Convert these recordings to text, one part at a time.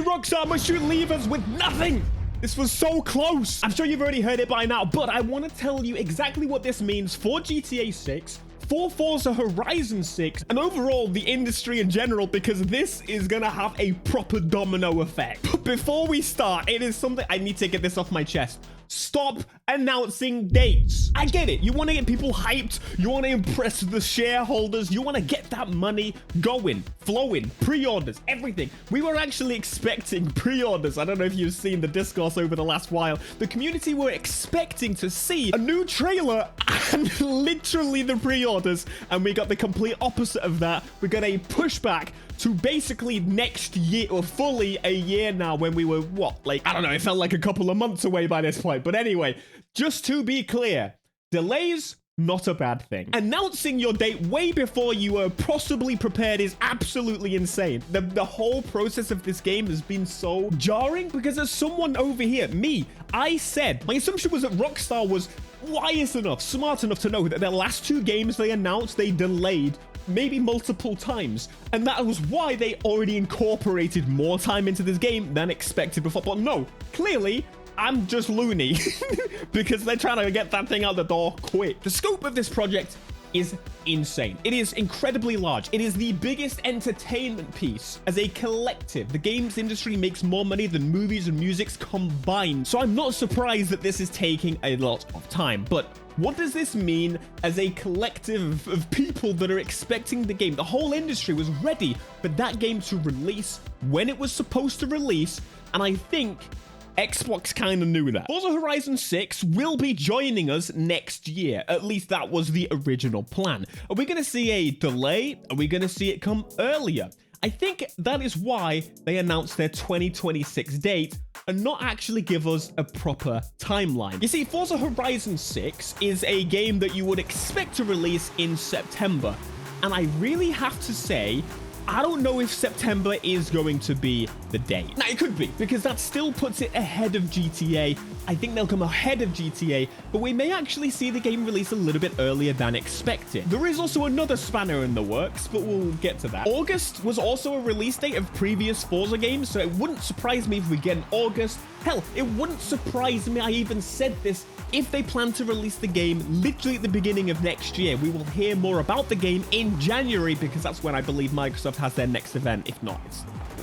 Rockstar must you leave us with nothing? This was so close. I'm sure you've already heard it by now, but I want to tell you exactly what this means for GTA 6, for Forza Horizon 6, and overall the industry in general, because this is gonna have a proper domino effect. But before we start, it is something I need to get this off my chest. Stop announcing dates. I get it. You want to get people hyped. You want to impress the shareholders. You want to get that money going, flowing, pre-orders, everything. We were actually expecting pre-orders. I don't know if you've seen the discourse over the last while. The community were expecting to see a new trailer and literally the pre-orders. And we got the complete opposite of that. We got a pushback to basically next year, or fully a year now, when we were, what, like, I don't know, it felt like a couple of months away by this point. But anyway, just to be clear, delays, not a bad thing. Announcing your date way before you were possibly prepared is absolutely insane. The whole process of this game has been so jarring, because as someone over here, me, I said, my assumption was that Rockstar was wise enough, smart enough to know that their last two games they announced, they delayed maybe multiple times, and that was why they already incorporated more time into this game than expected before. But no, clearly I'm just loony because they're trying to get that thing out the door quick. The scope of this project is insane. It is incredibly large. It is the biggest entertainment piece as a collective. The games industry makes more money than movies and musics combined. So I'm not surprised that this is taking a lot of time. But what does this mean as a collective of people that are expecting the game? The whole industry was ready for that game to release when it was supposed to release, and I think Xbox kind of knew that. Forza Horizon 6 will be joining us next year. At least that was the original plan. Are we going to see a delay? Are we going to see it come earlier? I think that is why they announced their 2026 date and not actually give us a proper timeline. You see, Forza Horizon 6 is a game that you would expect to release in September. And I really have to say, I don't know if September is going to be the date. Now, it could be, because that still puts it ahead of GTA. I think they'll come ahead of GTA, but we may actually see the game release a little bit earlier than expected. There is also another spanner in the works, but we'll get to that. August was also a release date of previous Forza games, so it wouldn't surprise me if we get in August. Hell, it wouldn't surprise me, I even said this, if they plan to release the game literally at the beginning of next year. We will hear more about the game in January, because that's when I believe Microsoft has their next event. If not,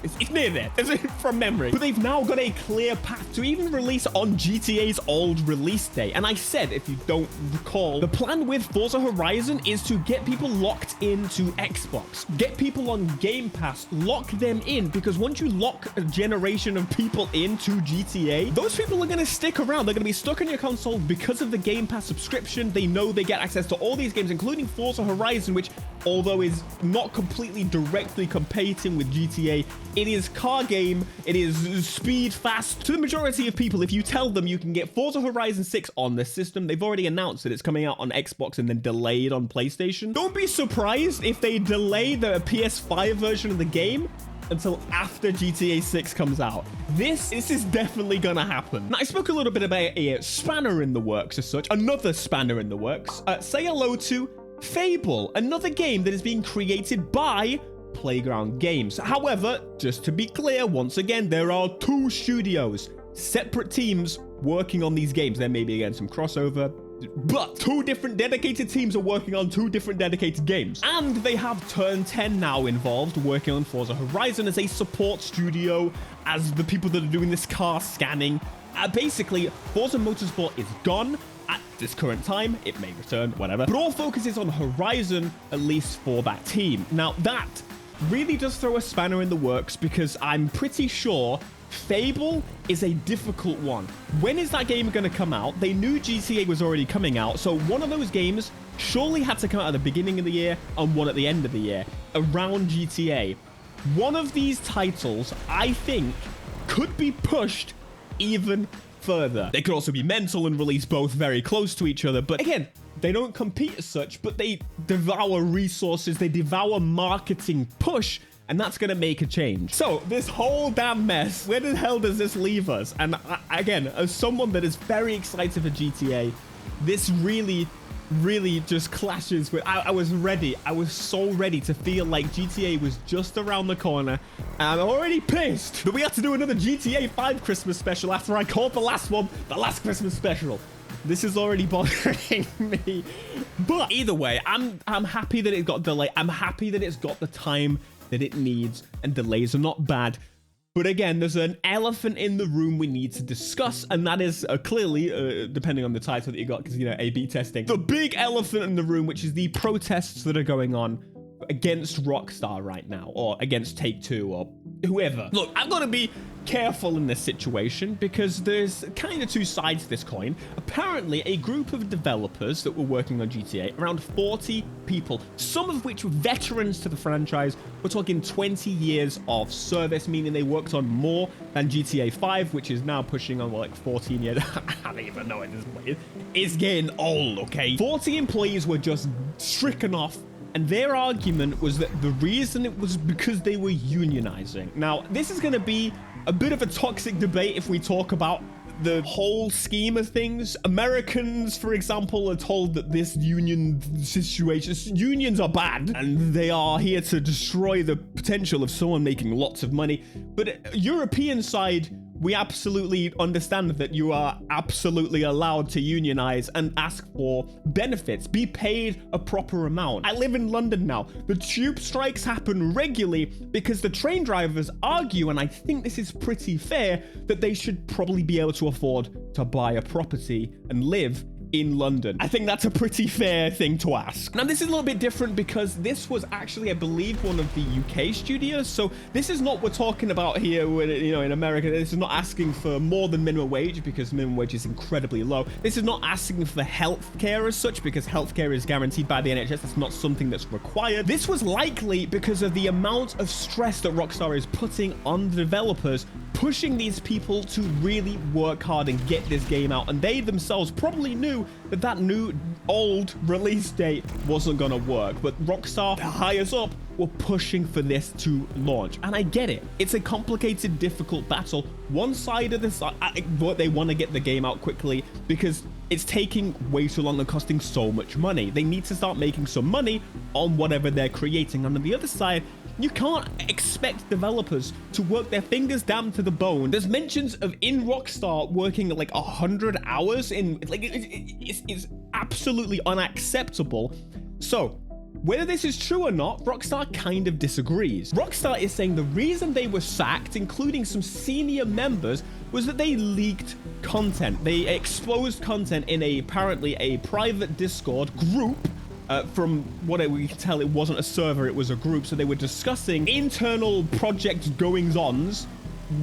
it's near there, from memory. But they've now got a clear path to even release on GTA's old release date. And I said, if you don't recall, the plan with Forza Horizon is to get people locked into Xbox, get people on Game Pass, lock them in, because once you lock a generation of people into GTA, those people are going to stick around. They're going to be stuck on your console because of the Game Pass subscription. They know they get access to all these games, including Forza Horizon, which, although is not completely directly competing with GTA, it is car game, it is speed fast. To the majority of people, if you tell them you can get Forza Horizon 6 on the system, they've already announced that it's coming out on Xbox and then delayed on PlayStation. Don't be surprised if they delay the PS5 version of the game until after GTA 6 comes out. This is definitely gonna happen. Now, I spoke a little bit about a spanner in the works as such, another spanner in the works. Say hello to Fable, another game that is being created by Playground Games. However, just to be clear, once again, there are two studios, separate teams working on these games. There may be, again, some crossover, but two different dedicated teams are working on two different dedicated games. And they have Turn 10 now involved, working on Forza Horizon as a support studio, as the people that are doing this car scanning. Basically, Forza Motorsport is gone at this current time. It may return, whatever. But all focus is on Horizon, at least for that team. Now, that really does throw a spanner in the works, because I'm pretty sure Fable is a difficult one. When is that game going to come out? They knew GTA was already coming out, so one of those games surely had to come out at the beginning of the year and one at the end of the year, around GTA. One of these titles, I think, could be pushed even further. They could also be mental and release both very close to each other, but again, they don't compete as such, but they devour resources, they devour marketing push, and that's going to make a change. So this whole damn mess, where the hell does this leave us? And again, as someone that is very excited for GTA, this really really just clashes with, I was ready. I was so ready to feel like GTA was just around the corner. And I'm already pissed that we have to do another GTA 5 Christmas special after I called the last one the last Christmas special. This is already bothering me. But either way, I'm happy that it got delayed. I'm happy that it's got the time that it needs, and delays are not bad. But again, there's an elephant in the room we need to discuss, and that is clearly, depending on the title that you got, because, you know, A/B testing, the big elephant in the room, which is the protests that are going on against Rockstar right now, or against Take-Two, or whoever. Look, I've got to be careful in this situation because there's kind of two sides to this coin. Apparently, a group of developers that were working on GTA, around 40 people, some of which were veterans to the franchise. We're talking 20 years of service, meaning they worked on more than GTA 5, which is now pushing on like 14 years. I don't even know at this point. It's getting old, okay? 40 employees were just stricken off. And their argument was that the reason it was because they were unionizing. Now, this is going to be a bit of a toxic debate if we talk about the whole scheme of things. Americans, for example, are told that this union situation, unions are bad and they are here to destroy the potential of someone making lots of money. But European side, we absolutely understand that you are absolutely allowed to unionize and ask for benefits, be paid a proper amount. I live in London now. The tube strikes happen regularly because the train drivers argue, and I think this is pretty fair, that they should probably be able to afford to buy a property and live in London. I think that's a pretty fair thing to ask. Now, this is a little bit different because this was actually, I believe, one of the UK studios. So this is not what we're talking about here when, you know, in America. This is not asking for more than minimum wage because minimum wage is incredibly low. This is not asking for healthcare as such because healthcare is guaranteed by the NHS. That's not something that's required. This was likely because of the amount of stress that Rockstar is putting on the developers, pushing these people to really work hard and get this game out. And they themselves probably knew that that new old release date wasn't gonna work, but Rockstar, the highest up, were pushing for this to launch. And I get it. It's a complicated, difficult battle. One side of this, but they want to get the game out quickly because it's taking way too long and costing so much money. They need to start making some money on whatever they're creating. And on the other side, you can't expect developers to work their fingers down to the bone. There's mentions of in Rockstar working like 100 hours in, like, it's absolutely unacceptable. So whether this is true or not, Rockstar kind of disagrees. Rockstar is saying the reason they were sacked, including some senior members, was that they leaked content. They exposed content in apparently a private Discord group. From what we can tell, it wasn't a server, it was a group. So they were discussing internal project goings-ons,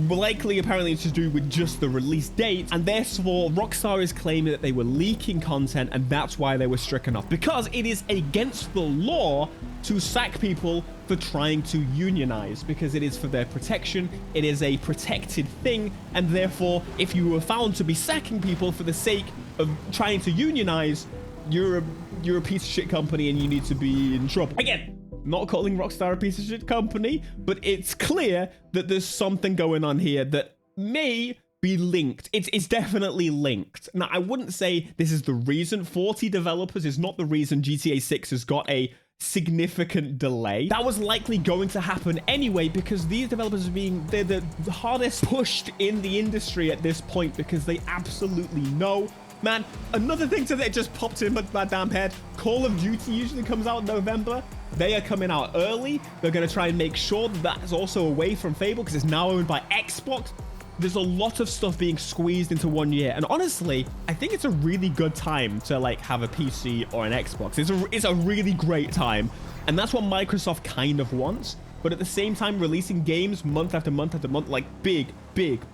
likely apparently to do with just the release date, and therefore Rockstar is claiming that they were leaking content, and that's why they were stricken off, because it is against the law to sack people for trying to unionize, because it is for their protection. It is a protected thing, and therefore if you were found to be sacking people for the sake of trying to unionize, you're a piece of shit company and you need to be in trouble. Again, not calling Rockstar a piece of shit company, but it's clear that there's something going on here that may be linked. It's definitely linked. Now, I wouldn't say this is the reason. 40 developers is not the reason GTA 6 has got a significant delay. That was likely going to happen anyway because these developers they're the hardest pushed in the industry at this point because they absolutely know. Man, another thing that just popped in my damn head, Call of Duty usually comes out in November. They are coming out early. They're going to try and make sure that that's also away from Fable because it's now owned by Xbox. There's a lot of stuff being squeezed into 1 year. And honestly, I think it's a really good time to like have a PC or an Xbox. It's a really great time. And that's what Microsoft kind of wants. But at the same time, releasing games month after month after month, like big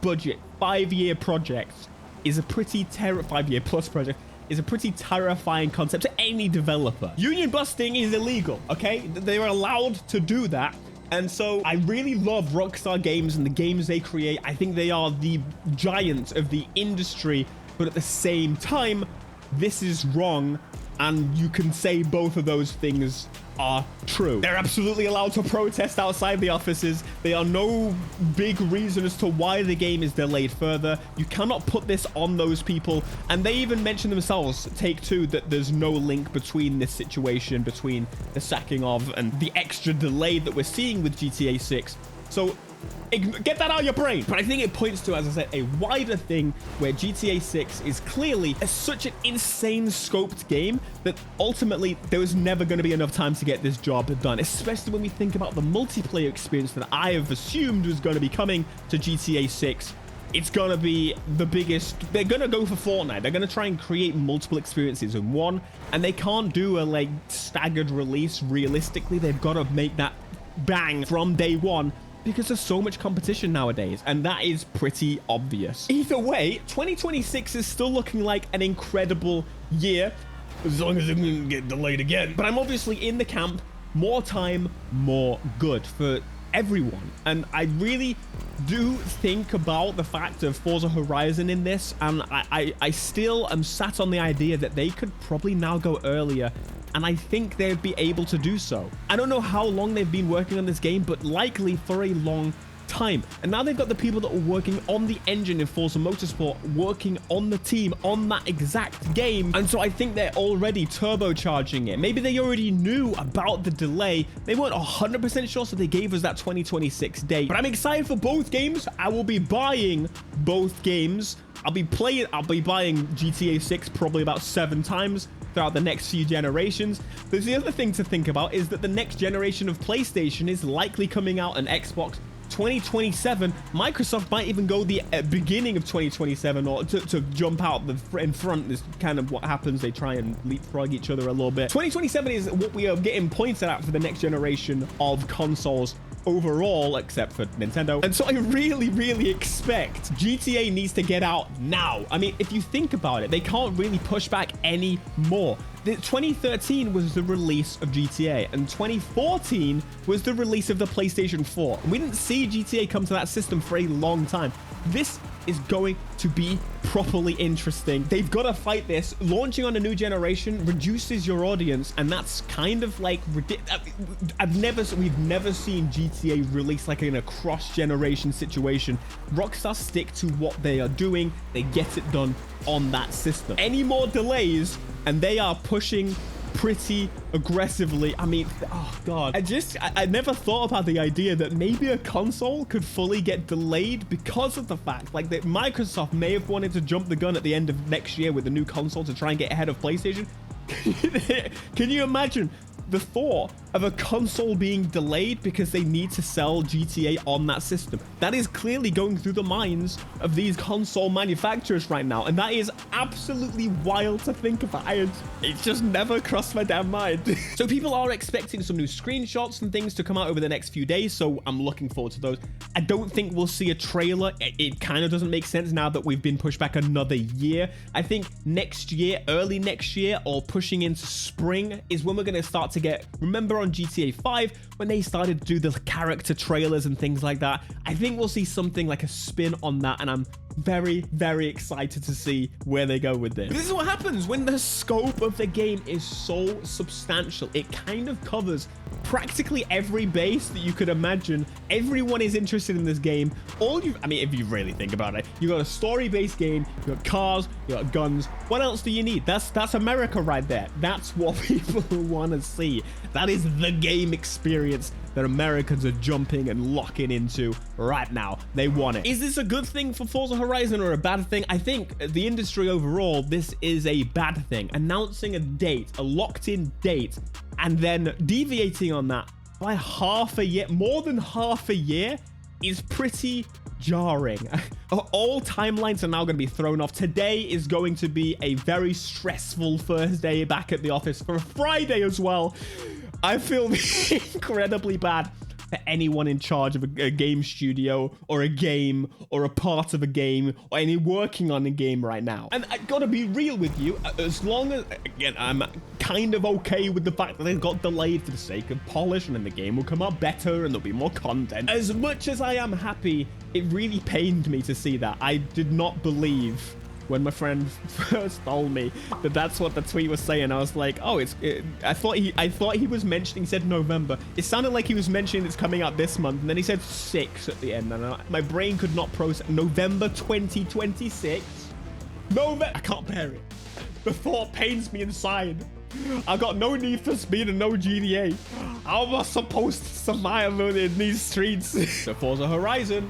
budget, 5-year projects, is a pretty 5-year plus project is a pretty terrifying concept to any developer. Union busting is illegal, okay? They are allowed to do that. And so I really love Rockstar Games and the games they create. I think they are the giants of the industry, but at the same time, this is wrong. And you can say both of those things are true. They're absolutely allowed to protest outside the offices. There are no big reason as to why the game is delayed further. You cannot put this on those people. And they even mention themselves, Take-Two, that there's no link between this situation, between the sacking of and the extra delay that we're seeing with GTA 6. So get that out of your brain. But I think it points to, as I said, a wider thing where GTA 6 is clearly such an insane scoped game that ultimately there was never going to be enough time to get this job done, especially when we think about the multiplayer experience that I have assumed was going to be coming to GTA 6. It's going to be the biggest. They're going to go for Fortnite. They're going to try and create multiple experiences in one, and they can't do a like staggered release. Realistically, they've got to make that bang from day one, because there's so much competition nowadays, and that is pretty obvious. Either way, 2026 is still looking like an incredible year, as long as it doesn't get delayed again. But I'm obviously in the camp, more time, more good for everyone. And I really do think about the fact of Forza Horizon in this, and I still am sat on the idea that they could probably now go earlier, and I think they'd be able to do so. I don't know how long they've been working on this game, but likely for a long time. And now they've got the people that are working on the engine in Forza Motorsport working on the team on that exact game, and so I think they're already turbocharging it. Maybe they already knew about the delay. They weren't 100% sure, so they gave us that 2026 date. But I'm excited for both games. I will be buying both games. I'll be buying GTA 6 probably about 7 times throughout the next few generations. There's the other thing to think about is that the next generation of PlayStation is likely coming out on Xbox 2027. Microsoft might even go the beginning of 2027, or to jump out in front is kind of what happens. They try and leapfrog each other a little bit. 2027 is what we are getting pointed at for the next generation of consoles overall, except for Nintendo. And so I really expect GTA needs to get out now. I mean, if you think about it, they can't really push back any more. 2013 was the release of GTA, and 2014 was the release of the PlayStation 4. We didn't see GTA come to that system for a long time. This is going to be properly interesting. They've got to fight this. Launching on a new generation reduces your audience, and that's kind of like ridiculous. We've never seen GTA release like in a cross-generation situation. Rockstar stick to what they are doing. They get it done on that system. Any more delays, and they are pushing pretty aggressively. I mean, oh god, I never thought about the idea that maybe a console could fully get delayed because of the fact like that Microsoft may have wanted to jump the gun at the end of next year with the new console to try and get ahead of PlayStation. Can you imagine the thought of a console being delayed because they need to sell GTA on that system? That is clearly going through the minds of these console manufacturers right now, and that is absolutely wild to think about. It's just never crossed my damn mind. So people are expecting some new screenshots and things to come out over the next few days, so I'm looking forward to those. I don't think we'll see a trailer. It kind of doesn't make sense now that we've been pushed back another year. I think next year, early next year, or pushing into spring is when we're going to start to get, remember on GTA 5 when they started to do the character trailers and things like that? I think we'll see something like a spin on that, and I'm very excited to see where they go with this. This is what happens when the scope of the game is so substantial. It kind of covers practically every base that you could imagine. Everyone is interested in this game. I mean, if you really think about it, you got a story-based game, you got cars, you got guns. What else do you need? That's America right there. That's what people want to see. That is the game experience that Americans are jumping and locking into right now. They want it. Is this a good thing for Forza Horizon or a bad thing? I think the industry overall, this is a bad thing. Announcing a date, a locked-in date, and then deviating on that by half a year, more than half a year, is pretty jarring. All timelines are now going to be thrown off. Today is going to be a very stressful first day back at the office for a Friday as well. I feel incredibly bad for anyone in charge of a game studio or a game or a part of a game or any working on a game right now. And I gotta be real with you, as long as, again, I'm kind of okay with the fact that they got delayed for the sake of polish, and then the game will come out better and there'll be more content. As much as I am happy, it really pained me to see that. I did not believe when my friend first told me that that's what the tweet was saying, I was like, oh, I thought he was mentioning, he said November. It sounded like he was mentioning it's coming out this month, and then he said 6 at the end, and my brain could not process. November 2026. I can't bear it. The thought pains me inside. I got no Need for Speed and no GTA. How am I supposed to survive in these streets? So Forza Horizon,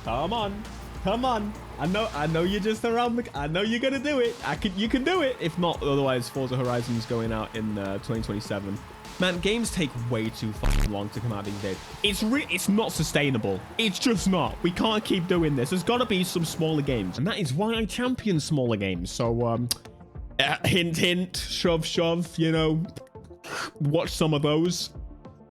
come on. I know you're just around the. I know you're gonna do it. You can do it. If not, otherwise, Forza Horizon is going out in 2027. Man, games take way too fucking long to come out these days. It's not sustainable. It's just not. We can't keep doing this. There's got to be some smaller games, and that is why I champion smaller games. So, hint, hint, shove, shove. You know, watch some of those.